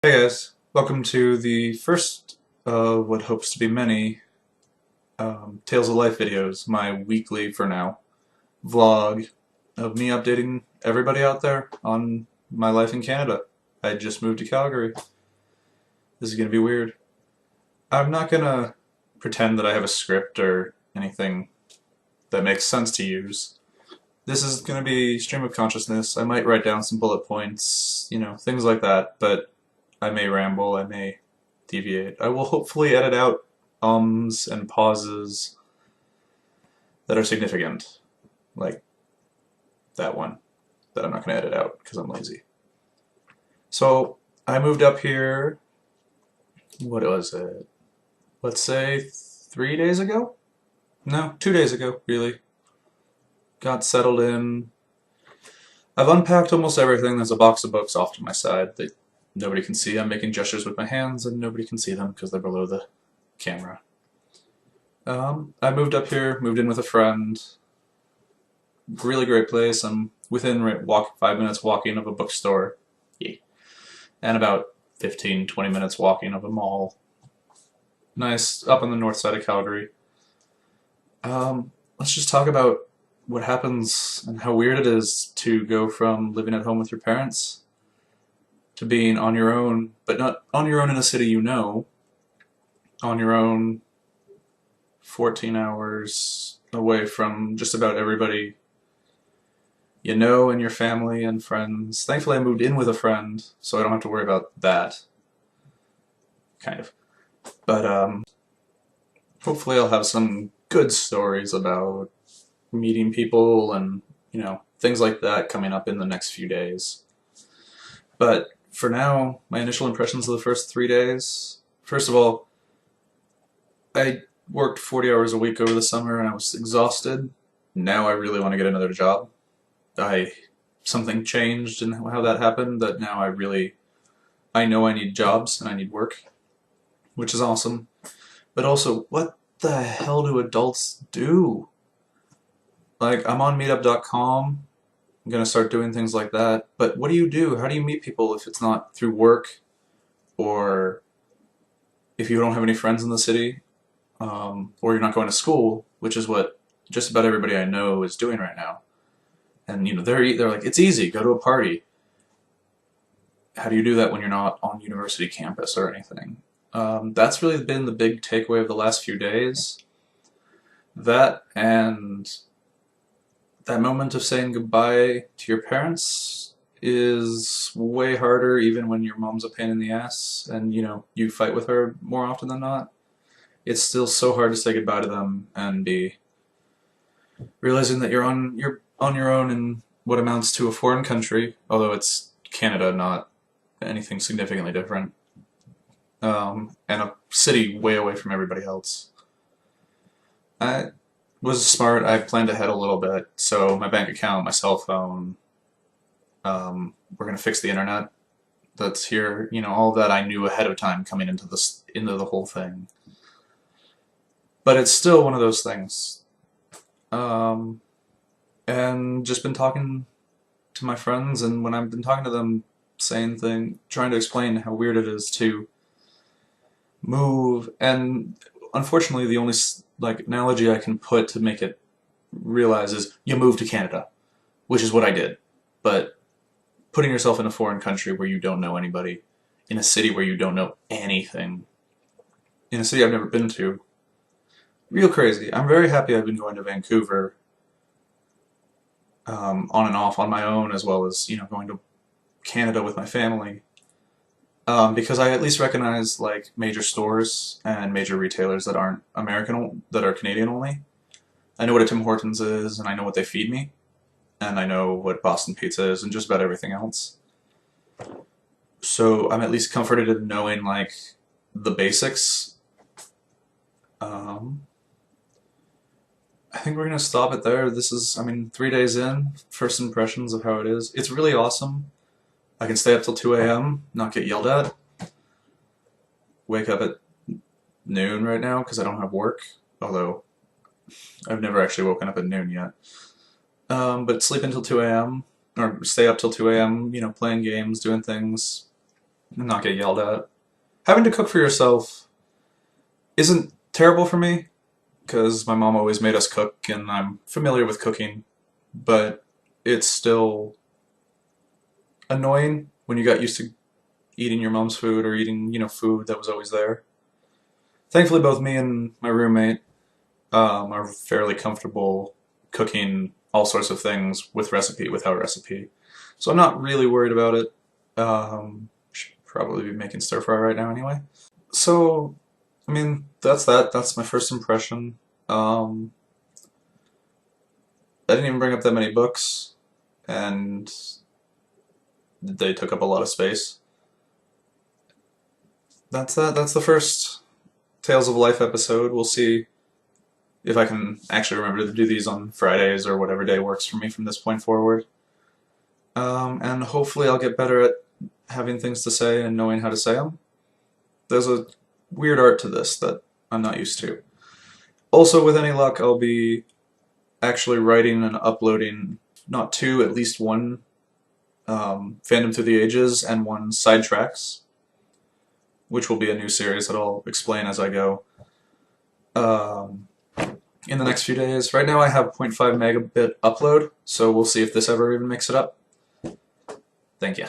Hey guys, welcome to the first of what hopes to be many Tales of Life videos, my weekly, for now, vlog of me updating everybody out there on my life in Canada. I just moved to Calgary. This is going to be weird. I'm not going to pretend that I have a script or anything that makes sense to use. This is going to be stream of consciousness. I might write down some bullet points, things like that, but I may ramble, I may deviate. I will hopefully edit out ums and pauses that are significant, like that one that I'm not going to edit out because I'm lazy. So I moved up here, what was it? Let's say 3 days ago? No, 2 days ago, really. Got settled in. I've unpacked almost everything. There's a box of books off to my side that nobody can see. I'm making gestures with my hands and nobody can see them because they're below the camera. I moved up here, moved in with a friend. Really great place. I'm within 5 minutes walking of a bookstore. Yay. And about 15-20 minutes walking of a mall. Nice, up on the north side of Calgary. Let's just talk about what happens and how weird it is to go from living at home with your parents to being on your own, but not on your own in a city you know, on your own 14 hours away from just about everybody you know and your family and friends. Thankfully I moved in with a friend, so I don't have to worry about that. Kind of. But hopefully I'll have some good stories about meeting people and, things like that coming up in the next few days. But for now, my initial impressions of the first 3 days. First of all, I worked 40 hours a week over the summer and I was exhausted. Now I really want to get another job. Something changed in how that happened, that now I know I need jobs and I need work, which is awesome. But also, what the hell do adults do? Like, I'm on meetup.com. I'm going to start doing things like that. But what do you do? How do you meet people if it's not through work, or if you don't have any friends in the city, or you're not going to school, which is what just about everybody I know is doing right now. And, they're like, it's easy, go to a party. How do you do that when you're not on university campus or anything? That's really been the big takeaway of the last few days. That and that moment of saying goodbye to your parents is way harder even when your mom's a pain in the ass and you fight with her more often than not. It's still so hard to say goodbye to them and be realizing that you're on your own in what amounts to a foreign country, although it's Canada, not anything significantly different, and a city way away from everybody else. I was smart. I planned ahead a little bit, so my bank account, my cell phone, we're gonna fix the internet that's here. All of that I knew ahead of time coming into the whole thing. But it's still one of those things. And just been talking to my friends, and when I've been talking to them, trying to explain how weird it is to move, and unfortunately the only analogy I can put to make it realize is you move to Canada, which is what I did. But putting yourself in a foreign country where you don't know anybody, in a city where you don't know anything, in a city I've never been to, real crazy. I'm very happy I've been going to Vancouver on and off on my own, as well as going to Canada with my family. Because I at least recognize major stores and major retailers that aren't American, that are Canadian only. I know what a Tim Hortons is, and I know what they feed me, and I know what Boston Pizza is, and just about everything else. So I'm at least comforted in knowing the basics. I think we're gonna stop it there. This is, 3 days in, first impressions of how it is. It's really awesome. I can stay up till 2 a.m., not get yelled at. Wake up at noon right now because I don't have work, although I've never actually woken up at noon yet. But sleep until 2 a.m., or stay up till 2 a.m., playing games, doing things. and not get yelled at. Having to cook for yourself isn't terrible for me, because my mom always made us cook and I'm familiar with cooking, but it's still annoying when you got used to eating your mom's food or eating, food that was always there. Thankfully, both me and my roommate are fairly comfortable cooking all sorts of things with recipe, without recipe. So I'm not really worried about it. Should probably be making stir fry right now anyway. So, I mean, that's that. That's my first impression. Um, I didn't even bring up that many books, and they took up a lot of space. That's that. That's the first Tales of Life episode. We'll see if I can actually remember to do these on Fridays or whatever day works for me from this point forward. And hopefully I'll get better at having things to say and knowing how to say them. There's a weird art to this that I'm not used to. Also, with any luck, I'll be actually writing and uploading not two, at least one Fandom Through the Ages and one Sidetracks, which will be a new series that I'll explain as I go in the next few days. Right now I have 0.5 megabit upload, so we'll see if this ever even makes it up. Thank you.